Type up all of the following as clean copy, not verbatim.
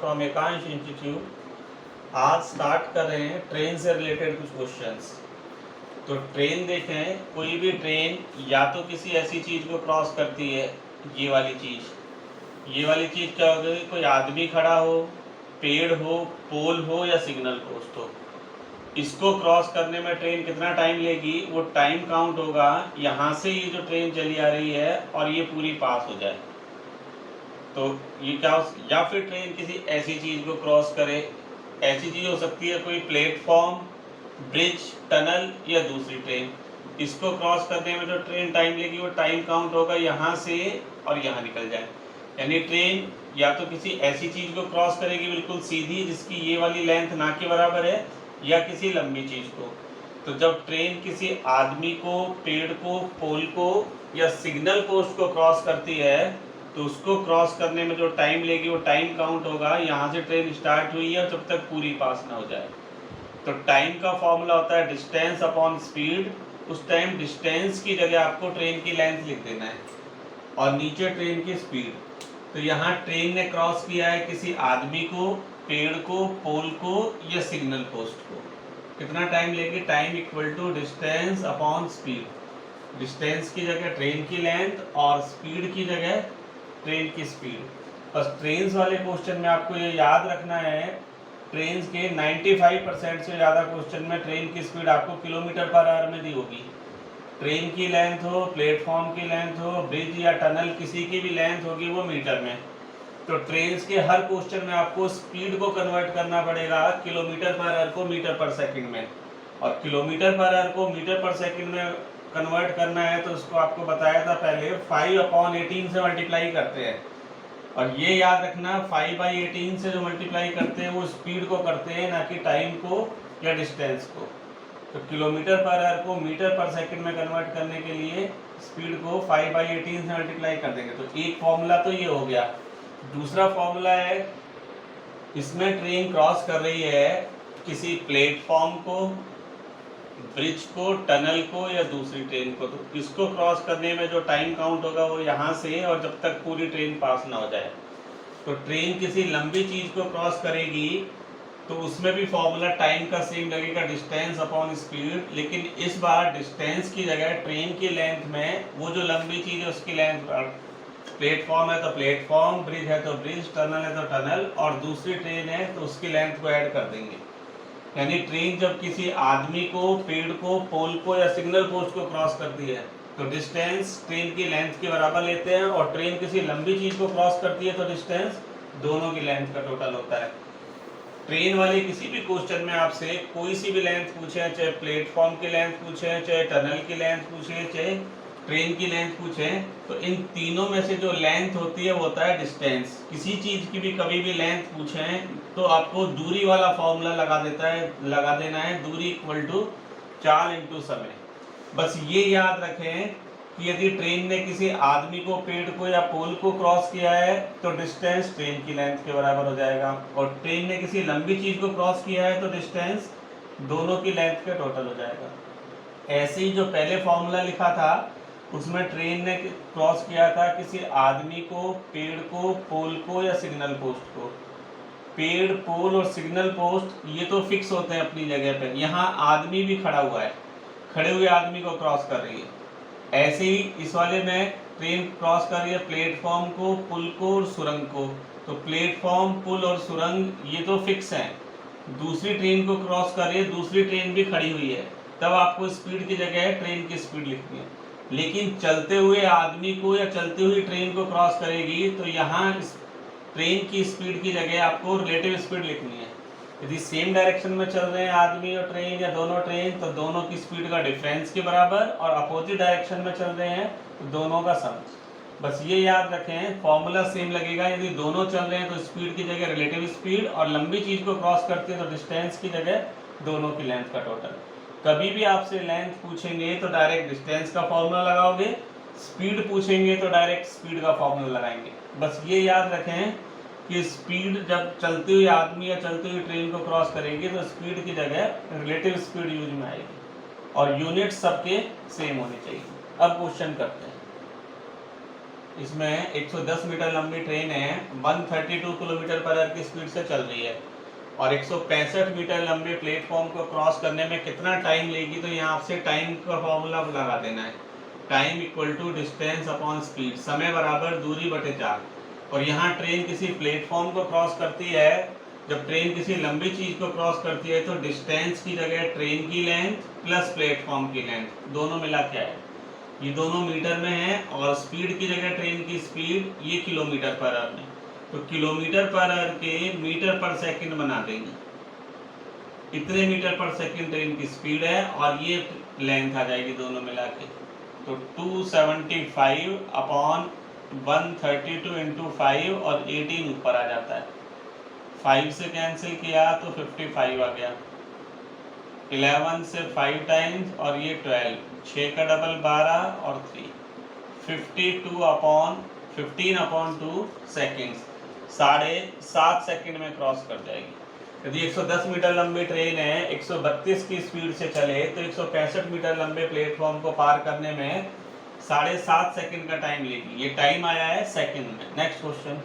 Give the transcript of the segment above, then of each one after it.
From Ekansh institute. आज start कर रहे हैं ट्रेन से रिलेटेड कुछ क्वेश्चंस। तो ट्रेन देखें, कोई भी ट्रेन या तो किसी ऐसी चीज़ को क्रॉस करती है, ये वाली चीज़ क्या होगी? कोई आदमी खड़ा हो, पेड़ हो, पोल हो या सिग्नल पोस्ट हो। इसको क्रॉस करने में ट्रेन कितना टाइम लेगी, वो टाइम काउंट होगा यहाँ से ये जो ट्रेन चली आ रही है और ये पूरी पास हो जाए। तो ये क्या या फिर ट्रेन किसी ऐसी चीज़ को क्रॉस करे। ऐसी चीज़ हो सकती है कोई प्लेटफॉर्म, ब्रिज, टनल या दूसरी ट्रेन। इसको क्रॉस करने में जो ट्रेन टाइम लेगी वो टाइम काउंट होगा यहाँ से और यहाँ निकल जाए। यानी ट्रेन या तो किसी ऐसी चीज़ को क्रॉस करेगी बिल्कुल सीधी जिसकी ये वाली लेंथ ना के बराबर है, या किसी लंबी चीज़ को। तो जब ट्रेन किसी आदमी को, पेड़ को, पोल को या सिग्नल पोस्ट को क्रॉस करती है तो उसको क्रॉस करने में जो टाइम लेगी वो टाइम काउंट होगा यहाँ से ट्रेन स्टार्ट हुई है जब तक पूरी पास ना हो जाए। तो टाइम का फॉर्मूला होता है डिस्टेंस अपॉन स्पीड। उस टाइम डिस्टेंस की जगह आपको ट्रेन की लेंथ लिख देना है और नीचे ट्रेन की स्पीड। तो यहाँ ट्रेन ने क्रॉस किया है किसी आदमी को, पेड़ को, पोल को या सिग्नल पोस्ट को। कितना टाइम लेगी? Time equal to distance upon speed. Distance की जगह ट्रेन की लेंथ और स्पीड की जगह ट्रेन की स्पीड। बस ट्रेन वाले क्वेश्चन में आपको ये याद रखना है, ट्रेन के 95% से ज़्यादा क्वेश्चन में ट्रेन की स्पीड आपको किलोमीटर पर आवर में दी होगी। ट्रेन की लेंथ हो, प्लेटफॉर्म की लेंथ हो, ब्रिज या टनल किसी की भी लेंथ होगी वो मीटर में। तो ट्रेन के हर क्वेश्चन में आपको स्पीड को कन्वर्ट करना पड़ेगा किलोमीटर पर आवर को मीटर पर सेकंड में, और किलोमीटर पर आवर को मीटर पर सेकंड में कन्वर्ट करना है तो उसको आपको बताया था पहले 5/18 से मल्टीप्लाई करते हैं। और ये याद रखना 5/18 से जो मल्टीप्लाई करते हैं वो स्पीड को करते हैं, ना कि टाइम को या डिस्टेंस को। तो किलोमीटर पर आवर को मीटर पर सेकंड में कन्वर्ट करने के लिए स्पीड को 5/18 से मल्टीप्लाई कर देंगे। तो एक फॉर्मूला तो ये हो गया। दूसरा फॉर्मूला है, इसमें ट्रेन क्रॉस कर रही है किसी प्लेटफॉर्म को, ब्रिज को, टनल को या दूसरी ट्रेन को। तो इसको क्रॉस करने में जो टाइम काउंट होगा वो यहाँ से और जब तक पूरी ट्रेन पास ना हो जाए। तो ट्रेन किसी लंबी चीज़ को क्रॉस करेगी तो उसमें भी फॉर्मूला टाइम का सेम लगेगा, डिस्टेंस अपॉन स्पीड। लेकिन इस बार डिस्टेंस की जगह ट्रेन की लेंथ में वो जो लंबी चीज़ है उसकी लेंथ, प्लेटफॉर्म है तो प्लेटफॉर्म, ब्रिज है तो ब्रिज, टनल है तो टनल और दूसरी ट्रेन है तो उसकी लेंथ को ऐड कर देंगे। यानी ट्रेन जब किसी आदमी को, पेड़ को, पोल को या सिग्नल पोस्ट को क्रॉस करती है तो डिस्टेंस ट्रेन की लेंथ के बराबर लेते हैं, और ट्रेन किसी लंबी चीज़ को क्रॉस करती है तो डिस्टेंस दोनों की लेंथ का टोटल होता है। ट्रेन वाले किसी भी क्वेश्चन में आपसे कोई सी भी लेंथ पूछे, चाहे प्लेटफॉर्म की लेंथ पूछे, चाहे टनल की लेंथ पूछे, चाहे ट्रेन की लेंथ पूछें, तो इन तीनों में से जो लेंथ होती है वो होता है डिस्टेंस। किसी चीज़ की भी कभी भी लेंथ पूछें तो आपको दूरी वाला फॉर्मूला लगा देना है, दूरी इक्वल टू चाल इंटू समय। बस ये याद रखें कि यदि ट्रेन ने किसी आदमी को, पेड़ को या पोल को क्रॉस किया है तो डिस्टेंस ट्रेन की लेंथ के बराबर हो जाएगा, और ट्रेन ने किसी लंबी चीज़ को क्रॉस किया है तो डिस्टेंस दोनों की लेंथ का टोटल हो जाएगा। ऐसे ही जो पहले फॉर्मूला लिखा था उसमें ट्रेन ने क्रॉस किया था किसी आदमी को, पेड़ को, पोल को या सिग्नल पोस्ट को। पेड़, पोल और सिग्नल पोस्ट ये तो फिक्स होते हैं अपनी जगह पे। यहाँ आदमी भी खड़ा हुआ है, खड़े हुए आदमी को क्रॉस कर रही है। ऐसे ही इस वाले में ट्रेन क्रॉस कर रही है प्लेटफॉर्म को, पुल को और सुरंग को। तो प्लेटफॉर्म, पुल और सुरंग ये तो फिक्स हैं। दूसरी ट्रेन को क्रॉस कर रही है, दूसरी ट्रेन भी खड़ी हुई है, तब आपको स्पीड की जगह ट्रेन की स्पीड लिखनी है। लेकिन चलते हुए आदमी को या चलती हुई ट्रेन को क्रॉस करेगी तो यहाँ ट्रेन की स्पीड की जगह आपको रिलेटिव स्पीड लिखनी है। यदि सेम डायरेक्शन में चल रहे हैं आदमी और ट्रेन या दोनों ट्रेन तो दोनों की स्पीड का डिफरेंस के बराबर, और अपोजिट डायरेक्शन में चल रहे हैं तो दोनों का सम। बस ये याद रखें, फॉर्मूला सेम लगेगा। यदि दोनों चल रहे हैं तो स्पीड की जगह रिलेटिव स्पीड, और लंबी चीज़ को क्रॉस करते हैं तो डिस्टेंस की जगह दोनों की लेंथ का टोटल। कभी भी आपसे लेंथ पूछेंगे तो डायरेक्ट डिस्टेंस का फॉर्मूला लगाओगे, स्पीड पूछेंगे तो डायरेक्ट स्पीड का फॉर्मूला लगाएंगे। बस ये याद रखें कि स्पीड जब चलती हुई आदमी या चलती हुई ट्रेन को क्रॉस करेगी तो स्पीड की जगह रिलेटिव स्पीड यूज में आएगी, और यूनिट सबके सेम होने चाहिए। अब क्वेश्चन करते हैं। इसमें 110 मीटर लंबी ट्रेन है, 132 किलोमीटर पर आवर की स्पीड से चल रही है और 165 मीटर लंबे प्लेटफॉर्म को क्रॉस करने में कितना टाइम लेगी, तो यहाँ आपसे टाइम का फॉर्मूला लगा देना है। Time equal to distance upon speed, समय बराबर दूरी बटे 4। और यहाँ ट्रेन किसी प्लेटफॉर्म को क्रॉस करती है, जब ट्रेन किसी लंबी चीज़ को क्रॉस करती है तो डिस्टेंस की जगह ट्रेन की लेंथ प्लस प्लेटफॉर्म की लेंथ दोनों मिला के आए, ये दोनों मीटर में है, और स्पीड की जगह ट्रेन की स्पीड ये किलोमीटर पर आवर में, तो किलोमीटर पर आवर के मीटर पर सेकंड बना देंगे। इतने मीटर पर सेकंड ट्रेन की स्पीड है और ये लेंथ आ जाएगी दोनों मिला के, तो 275 अपॉन 132 इंटू 5 और 18 ऊपर आ जाता है। 5 से कैंसिल किया तो 55 आ गया, 11 से 5 टाइम्स और ये 12, 6 का डबल 12 और 3, 15 अपॉन 2 सेकेंड्स, 7.5 सेकेंड में क्रॉस कर जाएगी। यदि 110 मीटर लंबी ट्रेन है, 132 की स्पीड से चले तो 165 मीटर लंबे प्लेटफॉर्म को पार करने में 7.5 सेकेंड का टाइम लेगी। ये टाइम आया है सेकेंड में। Next question,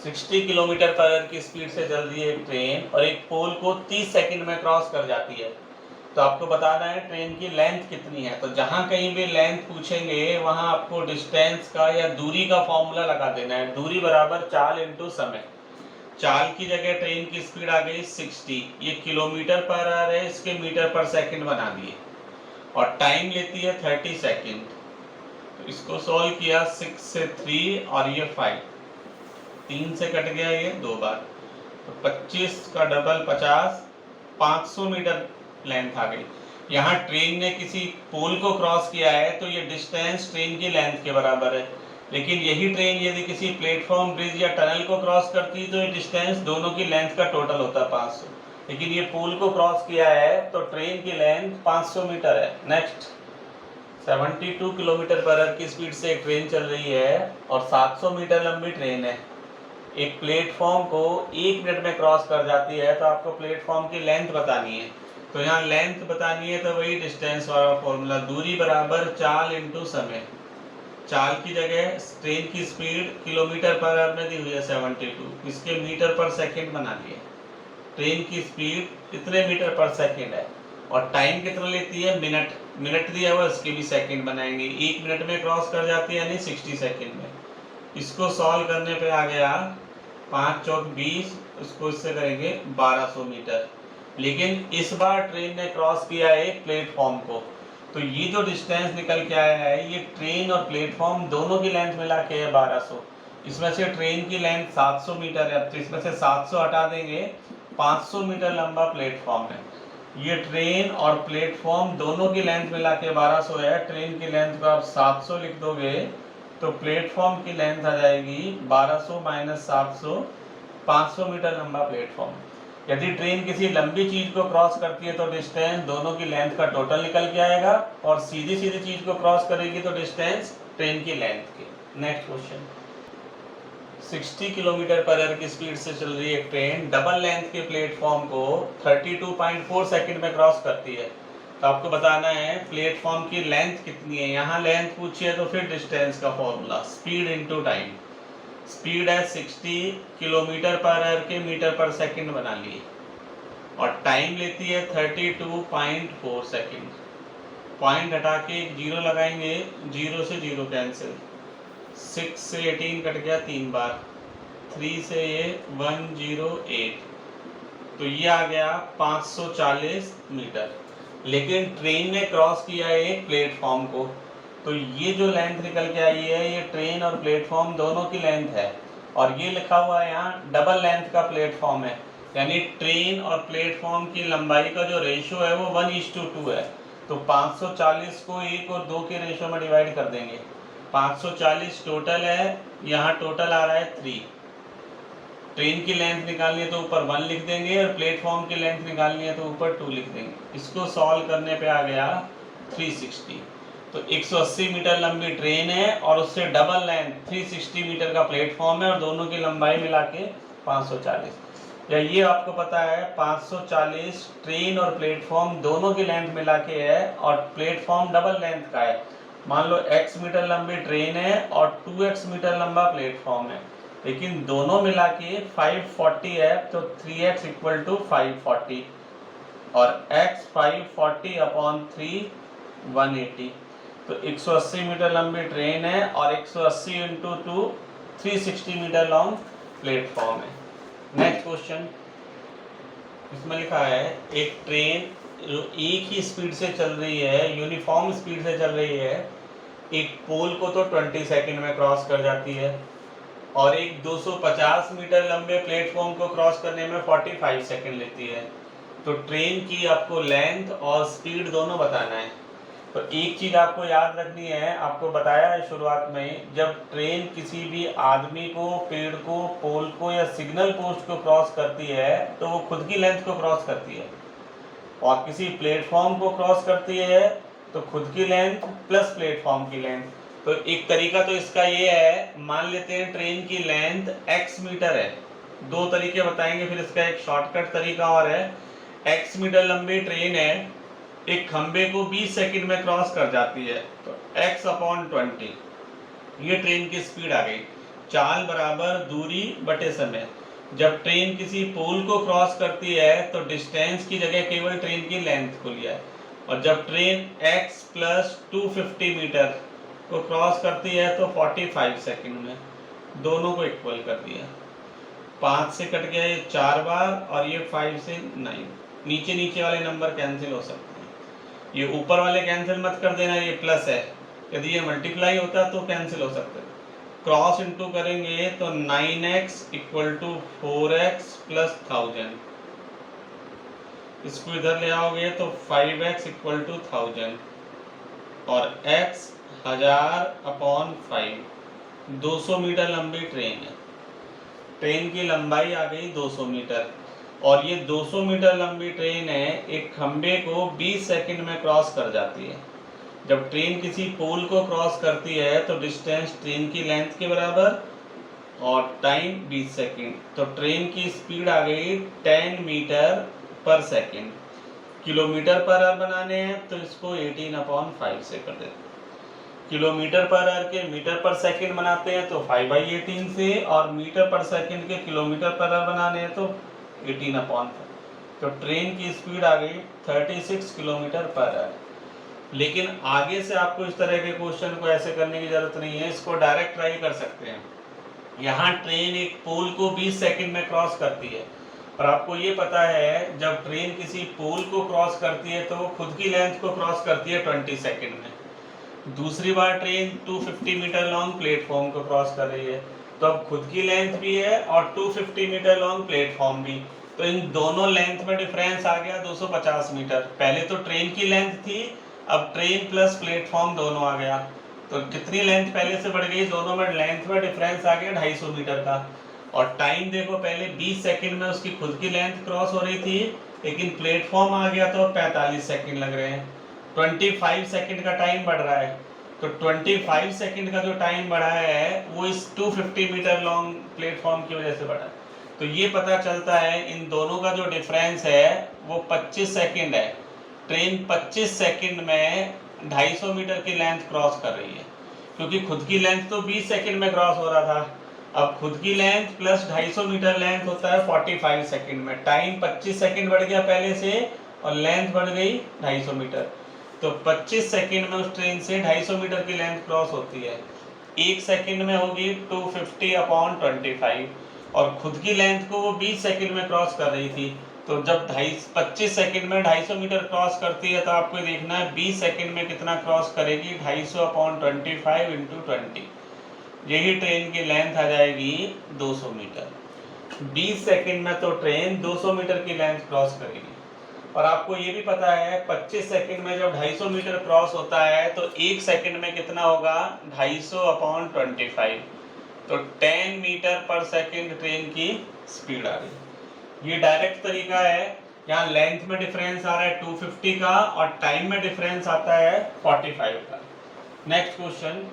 60 kilometre per hour की स्पीड से चल रही है एक ट्रेन और एक पोल को 30 सेकंड में क्रॉस कर जाती है, तो आपको बताना है ट्रेन की लेंथ कितनी है। तो जहां कहीं भी लेंथ पूछेंगे वहां आपको डिस्टेंस का या दूरी का फॉर्मूला लगा देना है। दूरी बराबर चाल इंटू समय। चाल की जगह ट्रेन की स्पीड आ गई 60, ये किलोमीटर पर आवर है, इसके मीटर पर सेकंड बना दिए, और टाइम लेती है 30 सेकंड। तो इसको सॉल्व किया, 6 से 3 और ये 5, 3 से कट गया ये 2 बार, तो 25 का डबल 50, 500 मीटर लेंथ आ गई। यहाँ ट्रेन ने किसी पोल को क्रॉस किया है तो ये डिस्टेंस ट्रेन की लेंथ के बराबर है, लेकिन यही ट्रेन यदि किसी प्लेटफॉर्म, ब्रिज या टनल को क्रॉस करती तो ये डिस्टेंस दोनों की लेंथ का टोटल होता है 500, लेकिन ये पोल को क्रॉस किया है तो ट्रेन की लेंथ 500 मीटर है। नेक्स्ट, 72 किलोमीटर पर आवर की स्पीड से एक ट्रेन चल रही है और 700 मीटर लंबी ट्रेन है, एक प्लेटफॉर्म को 1 मिनट में क्रॉस कर जाती है, तो आपको प्लेटफॉर्म की लेंथ बतानी है। तो यहाँ लेंथ बतानी है तो वही डिस्टेंस वाला फॉर्मूला, दूरी बराबर चाल इंटू समय। चाल की जगह ट्रेन की स्पीड किलोमीटर पर आवर में दी हुई है 72, इसके मीटर पर सेकंड बना लिए। ट्रेन की स्पीड इतने मीटर पर सेकंड है और टाइम कितना लेती है, मिनट दिया हुआ, इसके भी सेकंड बनाएंगे। 1 मिनट में क्रॉस कर जाती है यानी 60 सेकंड में। इसको सॉल्व करने पे आ गया 5 चौक 20, उसको इससे करेंगे 1200 मीटर। लेकिन इस बार ट्रेन ने क्रॉस किया है एक प्लेटफॉर्म को, तो ये जो डिस्टेंस निकल के आया है ये ट्रेन और प्लेटफॉर्म दोनों की लेंथ मिला के है 1200। इसमें से ट्रेन की लेंथ 700 मीटर है, तो इसमें से 700 हटा देंगे, 500 मीटर लंबा प्लेटफॉर्म है। ये ट्रेन और प्लेटफॉर्म दोनों की लेंथ मिला के 1200 है। ट्रेन की लेंथ को आप 700 लिख दोगे तो प्लेटफॉर्म की लेंथ आ जाएगी 1200 माइनस 700, 500 मीटर लंबा प्लेटफॉर्म। यदि ट्रेन किसी लंबी चीज को क्रॉस करती है तो डिस्टेंस दोनों की लेंथ का टोटल निकल के आएगा, और सीधी सीधी चीज को क्रॉस करेगी तो डिस्टेंस ट्रेन की लेंथ की। Next question, 60 kilometre per hour की स्पीड से चल रही एक ट्रेन डबल लेंथ के प्लेटफॉर्म को 32.4 सेकंड में क्रॉस करती है, तो आपको बताना है प्लेटफॉर्म की लेंथ कितनी है। यहाँ लेंथ पूछी है तो फिर डिस्टेंस का formula, speed into time. Speed है 60, किलोमीटर पर आवर के मीटर पर सेकंड बना लिए, और टाइम लेती है 32.4 सेकंड। पॉइंट हटा के एक जीरो लगाएंगे, जीरो से जीरो कैंसिल, 6 से 18 कट गया 3 बार, 3 से ये 108, तो ये आ गया 540 मीटर। लेकिन ट्रेन ने क्रॉस किया है एक प्लेटफॉर्म को, तो ये जो लेंथ निकल के आई है ये ट्रेन और प्लेटफॉर्म दोनों की लेंथ है, और ये लिखा हुआ है यहाँ डबल लेंथ का प्लेटफॉर्म है, यानी ट्रेन और प्लेटफॉर्म की लंबाई का जो रेशियो है वो 1:2 है। तो 540 को 1 और 2 के रेशियो में डिवाइड कर देंगे। 540 टोटल है, यहाँ टोटल आ रहा है 3। ट्रेन की लेंथ निकालनी है तो ऊपर 1 लिख देंगे, और प्लेटफॉर्म की लेंथ निकालनी है तो ऊपर 2 लिख देंगे। इसको सॉल्व करने पे आ गया 360। तो 180 मीटर लंबी ट्रेन है और उससे डबल लेंथ 360 मीटर का प्लेटफॉर्म है, और दोनों की लंबाई मिला के 540। या ये आपको पता है 540 ट्रेन और प्लेटफॉर्म दोनों की लेंथ मिला के है, और प्लेटफॉर्म डबल लेंथ का है, मान लो x मीटर लंबी ट्रेन है और 2x मीटर लंबा प्लेटफॉर्म है, लेकिन दोनों मिला के 540 है, तो 3x इक्वल टू 540 और x 540 अपॉन 3 180। तो 180 मीटर लंबी ट्रेन है और 180 इंटू 2 360 मीटर लॉन्ग प्लेटफॉर्म है। नेक्स्ट क्वेश्चन, इसमें लिखा है एक ट्रेन जो एक ही स्पीड से चल रही है, यूनिफॉर्म स्पीड से चल रही है, एक पोल को तो 20 सेकंड में क्रॉस कर जाती है और एक 250 मीटर लंबे प्लेटफॉर्म को क्रॉस करने में 45 सेकंड लेती है। तो ट्रेन की आपको लेंथ और स्पीड दोनों बताना है। तो एक चीज आपको याद रखनी है, आपको बताया है शुरुआत में, जब ट्रेन किसी भी आदमी को, पेड़ को, पोल को या सिग्नल पोस्ट को क्रॉस करती है तो वो खुद की लेंथ को क्रॉस करती है, और किसी प्लेटफॉर्म को क्रॉस करती है तो खुद की लेंथ प्लस प्लेटफॉर्म की लेंथ। तो एक तरीका तो इसका ये है, मान लेते हैं ट्रेन की लेंथ x मीटर है, दो तरीके बताएंगे, फिर इसका एक शॉर्टकट तरीका और है। x मीटर लंबी ट्रेन है, एक खंबे को 20 सेकंड में क्रॉस कर जाती है, तो x अपॉन 20 ये ट्रेन की स्पीड आ गई। चाल बराबर दूरी बटे समय। जब ट्रेन किसी पोल को क्रॉस करती है तो डिस्टेंस की जगह केवल ट्रेन की लेंथ को लिया है, और जब ट्रेन x प्लस 250 मीटर को क्रॉस करती है तो 45 सेकंड में दोनों को इक्वल कर दिया। 5 से कट गया ये 4 बार और ये 5 से 9, नीचे नीचे वाले नंबर कैंसिल हो सकते हैं, ये ऊपर वाले कैंसिल मत कर देना, ये प्लस है, यदि ये मल्टीप्लाई होता तो कैंसिल हो सकते हैं। क्रॉस इनटू करेंगे तो 9x equal to 4x plus 1000, इसको इधर ले आओगे तो 5x इक्वल टू 1000 और x 1000 अपॉन 5। 200 मीटर लंबी ट्रेन है, ट्रेन की लंबाई आ गई 200 मीटर, और ये 200 मीटर लंबी ट्रेन है, एक खंबे को 20 सेकंड में क्रॉस कर जाती है। जब ट्रेन किसी पोल को क्रॉस करती है तो डिस्टेंस ट्रेन की लेंथ के बराबर और टाइम 20 सेकंड, तो ट्रेन की स्पीड आ गई 10 मीटर पर सेकंड। किलोमीटर पर आवर बनाने हैं तो इसको 18 अपॉन 5 से कर देते हैं। किलोमीटर पर आवर के मीटर पर सेकंड बनाते हैं तो 5/18 से, और मीटर पर सेकंड के किलोमीटर पर आवर बनाने हैं तो 18 अपॉन 5। तो ट्रेन की स्पीड आ गई 36 किलोमीटर पर आवर। लेकिन आगे से आपको इस तरह के क्वेश्चन को ऐसे करने की जरूरत नहीं है, इसको डायरेक्ट ट्राई कर सकते हैं। यहाँ ट्रेन एक पोल को 20 सेकंड में क्रॉस करती है, और आपको ये पता है जब ट्रेन किसी पोल को क्रॉस करती है तो वो खुद की लेंथ को क्रॉस करती है 20 सेकंड में। दूसरी बार ट्रेन 250 मीटर लॉन्ग प्लेटफॉर्म को क्रॉस कर रही है, तो अब खुद की लेंथ भी है और 250 मीटर लॉन्ग प्लेटफॉर्म भी, तो इन दोनों लेंथ में डिफरेंस आ गया 250 मीटर। पहले तो ट्रेन की लेंथ थी, अब ट्रेन प्लस प्लेटफॉर्म दोनों आ गया, तो कितनी लेंथ पहले से बढ़ गई, दोनों में लेंथ में डिफरेंस आ गया 250 मीटर का। और टाइम देखो, पहले 20 सेकंड में उसकी खुद की लेंथ क्रॉस हो रही थी, लेकिन प्लेटफॉर्म आ गया तो 45 सेकंड लग रहे हैं, 25 सेकंड का टाइम बढ़ रहा है। तो 25 सेकंड का जो टाइम बढ़ा है वो इस 250 मीटर लॉन्ग प्लेटफॉर्म की वजह से बढ़ा है। तो ये पता चलता है इन दोनों का जो डिफरेंस है वो 25 सेकंड है। ट्रेन 25 सेकंड में 250 मीटर की लेंथ क्रॉस कर रही है, क्योंकि खुद की लेंथ तो 20 सेकंड में क्रॉस हो रहा था। अब खुद की लेंथ प्लस 250 मीटर लेंथ होता है 45 सेकंड में। टाइम 25 सेकंड बढ़ गया पहले से और लेंथ बढ़ गई 250 मीटर, तो 25 सेकंड में उस ट्रेन से 250 मीटर की लेंथ क्रॉस होती है। एक सेकंड में होगी 250 अपॉन 25, और खुद की लेंथ को वो 20 सेकंड में क्रॉस कर रही थी। तो जब 25 सेकंड में 250 मीटर क्रॉस करती है तो आपको देखना है 20 सेकंड में कितना क्रॉस करेगी, 250 अपॉन 25 इंटू 20, यही ट्रेन की लेंथ आ जाएगी 200 मीटर। 20 सेकंड में तो ट्रेन 200 मीटर की लेंथ क्रॉस करेगी। और आपको ये भी पता है 25 सेकंड में जब 250 मीटर क्रॉस होता है तो एक सेकंड में कितना होगा, 250 अपॉन 25, तो 10 मीटर पर सेकंड ट्रेन की स्पीड आ रही। ये डायरेक्ट तरीका है, यहाँ लेंथ में डिफरेंस आ रहा है 250 का और टाइम में डिफरेंस आता है 45 का। नेक्स्ट क्वेश्चन,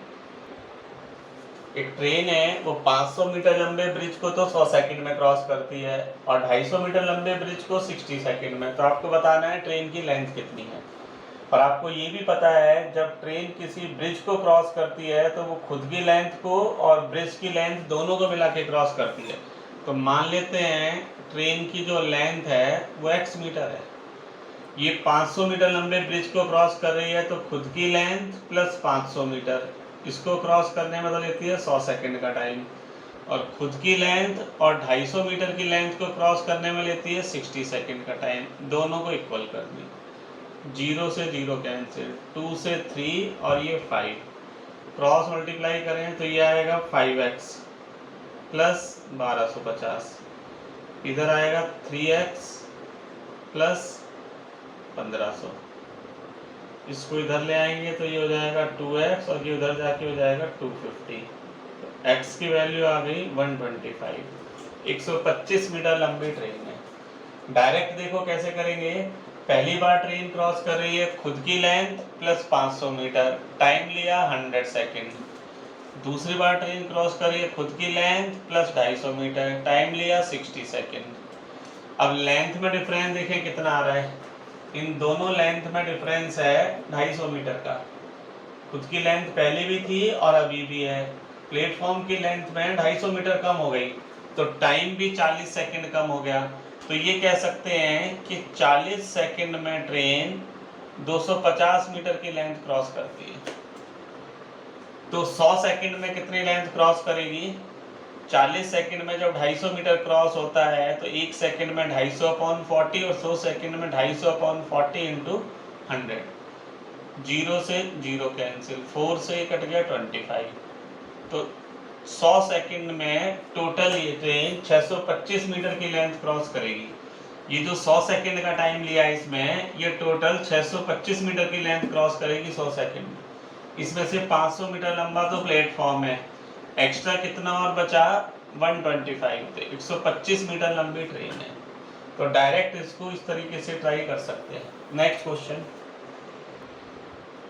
एक ट्रेन है वो 500 मीटर लंबे ब्रिज को तो 100 सेकंड में क्रॉस करती है और 250 मीटर लंबे ब्रिज को 60 सेकंड में। तो आपको बताना है ट्रेन की लेंथ कितनी है। और आपको ये भी पता है जब ट्रेन किसी ब्रिज को क्रॉस करती है तो वो खुद की लेंथ को और ब्रिज की लेंथ दोनों को मिला के क्रॉस करती है। तो मान लेते हैं ट्रेन की जो लेंथ है वो x मीटर है, ये 500 मीटर लंबे ब्रिज को क्रॉस कर रही है, तो खुद की लेंथ प्लस 500 मीटर, इसको क्रॉस करने में तो लेती है 100 सेकंड का टाइम, और खुद की लेंथ और 250 मीटर की लेंथ को क्रॉस करने में लेती है 60 सेकंड का टाइम। दोनों को इक्वल कर दी, 0 से 0 कैंसिल, 2 से 3 और ये 5, क्रॉस मल्टीप्लाई करें तो ये आएगा 5x प्लस 1250, इधर आएगा 3x प्लस 1500, इसको इधर ले आएंगे तो ये हो जाएगा 2x और ये उधर जाके हो जाएगा 250, x की वैल्यू आ गई 125। 125 मीटर लंबी ट्रेन है। डायरेक्ट देखो कैसे करेंगे, पहली बार ट्रेन क्रॉस कर रही है, खुद की लेंथ प्लस 500 मीटर, टाइम लिया 100 सेकेंड। दूसरी बार ट्रेन क्रॉस कर रही है, खुद की लेंथ प्लस 250 मीटर, टाइम लिया 60 सेकेंड। अब लेंथ में डिफरेंस देखें कितना आ रहा है, इन दोनों लेंथ में डिफरेंस है 250 मीटर का। खुद की लेंथ पहले भी थी और अभी भी है, प्लेटफॉर्म की लेंथ में 250 मीटर कम हो गई तो टाइम भी 40 सेकंड कम हो गया। तो ये कह सकते हैं कि 40 सेकंड में ट्रेन 250 मीटर की लेंथ क्रॉस करती है। तो 100 सेकंड में कितनी लेंथ क्रॉस करेगी, 40 सेकंड में जब 250 मीटर क्रॉस होता है तो 1 सेकंड में 250/40 और 100 सेकंड में 250/40 इंटू 100, 0 से 0 कैंसिल, 4 से कट गया 25। तो 100 सेकंड में टोटल ये ट्रेन 625 मीटर की लेंथ क्रॉस करेगी। ये जो 100 सेकंड का टाइम लिया है इसमें, ये टोटल 625 मीटर की लेंथ क्रॉस करेगी 100 सेकंड में। इसमें से 500 मीटर लंबा तो प्लेटफॉर्म है, एक्स्ट्रा कितना और बचा 125, तो 125 मीटर लंबी ट्रेन है। तो डायरेक्ट इसको इस तरीके से ट्राई कर सकते हैं। नेक्स्ट क्वेश्चन,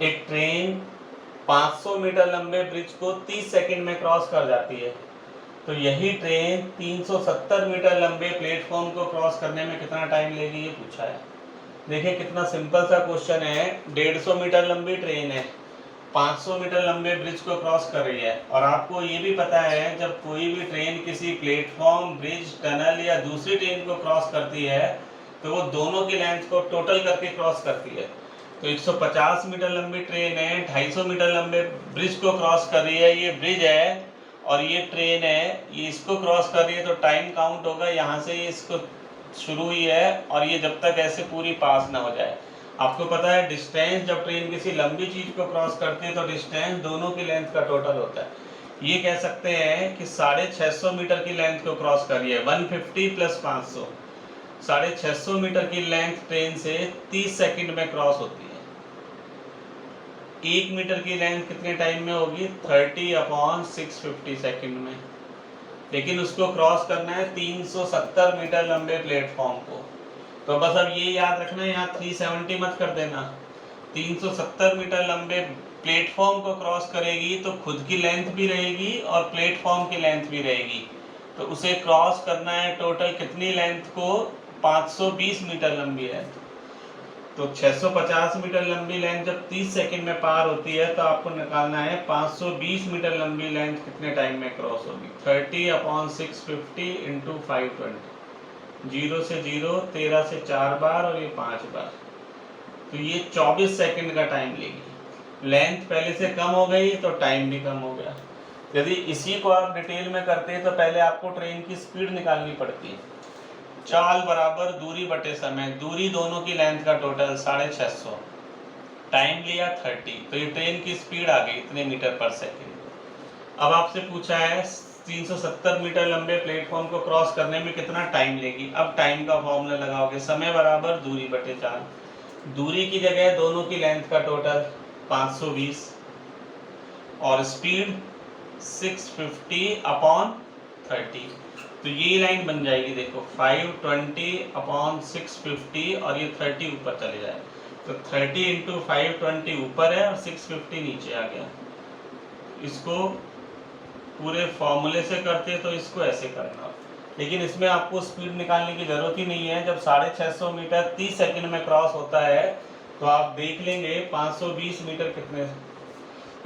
एक ट्रेन 500 मीटर लंबे ब्रिज को 30 सेकंड में क्रॉस कर जाती है, तो यही ट्रेन 370 मीटर लंबे प्लेटफॉर्म को क्रॉस करने में कितना टाइम लेगी, ये पूछा है। देखिए कितना सिंपल सा क्वेश्चन है, 150 मीटर लंबी ट्रेन है, 500 मीटर लंबे ब्रिज को क्रॉस कर रही है, और आपको ये भी पता है जब कोई भी ट्रेन किसी प्लेटफॉर्म, ब्रिज, टनल या दूसरी ट्रेन को क्रॉस करती है तो वो दोनों की लेंथ को टोटल करके क्रॉस करती है। तो 150 मीटर लंबी ट्रेन है, 250 मीटर लंबे ब्रिज को क्रॉस कर रही है, ये ब्रिज है और ये ट्रेन है, ये इसको क्रॉस कर रही है, तो टाइम काउंट होगा यहाँ से, ये इसको शुरू हुई है और ये जब तक ऐसे पूरी पास ना हो जाए। आपको पता है डिस्टेंस जब ट्रेन किसी लंबी चीज को क्रॉस करती है तो डिस्टेंस दोनों की लेंथ का टोटल होता है। ये कह सकते हैं कि 650 मीटर की लेंथ को क्रॉस कर रही है, 150 प्लस 500, 650 मीटर की लेंथ ट्रेन से 30 सेकंड में क्रॉस होती है। 1 मीटर की लेंथ कितने टाइम में होगी, 30/650 सेकंड में, लेकिन उसको क्रॉस करना है 370 मीटर लंबे प्लेटफॉर्म को। तो बस अब ये याद रखना है, यहाँ 370 मत कर देना, 370 मीटर लंबे प्लेटफॉर्म को क्रॉस करेगी तो खुद की लेंथ भी रहेगी और प्लेटफॉर्म की लेंथ भी रहेगी, तो उसे क्रॉस करना है टोटल कितनी लेंथ को, 520 मीटर लंबी लेंथ। तो 650 मीटर लंबी लेंथ जब 30 सेकंड में पार होती है तो आपको निकालना है 520 मीटर लंबी लेंथ कितने टाइम में क्रॉस होगी, 30/650 इंटू 520, 0 से 0, 13 से 4 बार और ये 5 बार, तो ये 24 सेकंड का टाइम लेगी। लेंथ पहले से कम हो गई तो टाइम भी कम हो गया। यदि इसी को आप डिटेल में करते हैं तो पहले आपको ट्रेन की स्पीड निकालनी पड़ती है, चाल बराबर दूरी बटे समय, दूरी दोनों की लेंथ का टोटल 650, टाइम लिया 30, तो ये ट्रेन की स्पीड आ गई इतने मीटर पर सेकंड। अब आपसे पूछा है 370 मीटर लंबे प्लेटफॉर्म को क्रॉस करने में कितना टाइम लेगी। अब टाइम का फॉर्मूला लगाओगे, समय बराबर दूरी बटे चाल, दूरी की जगह दोनों की लेंथ का टोटल 520 और स्पीड 650/30, तो ये लाइन बन जाएगी, देखो 520/650 और ये 30 ऊपर चले जाए, तो 30 इंटू 520 ऊपर है और 650 नीचे आ गया। इसको पूरे फॉर्मूले से करते तो इसको ऐसे करना, लेकिन इसमें आपको स्पीड निकालने की जरूरत ही नहीं है। जब 650 मीटर 30 सेकंड में क्रॉस होता है तो आप देख लेंगे 520 मीटर कितने।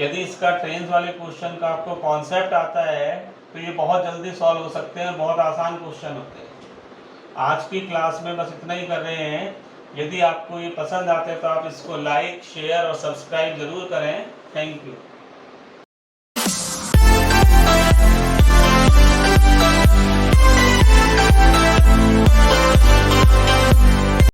यदि इसका ट्रेन वाले क्वेश्चन का आपको कॉन्सेप्ट आता है तो ये बहुत जल्दी सॉल्व हो सकते हैं, बहुत आसान क्वेश्चन होते हैं। आज की क्लास में बस इतना ही कर रहे हैं। यदि आपको ये पसंद आते हैं तो आप इसको लाइक, शेयर और सब्सक्राइब जरूर करें। Thank you.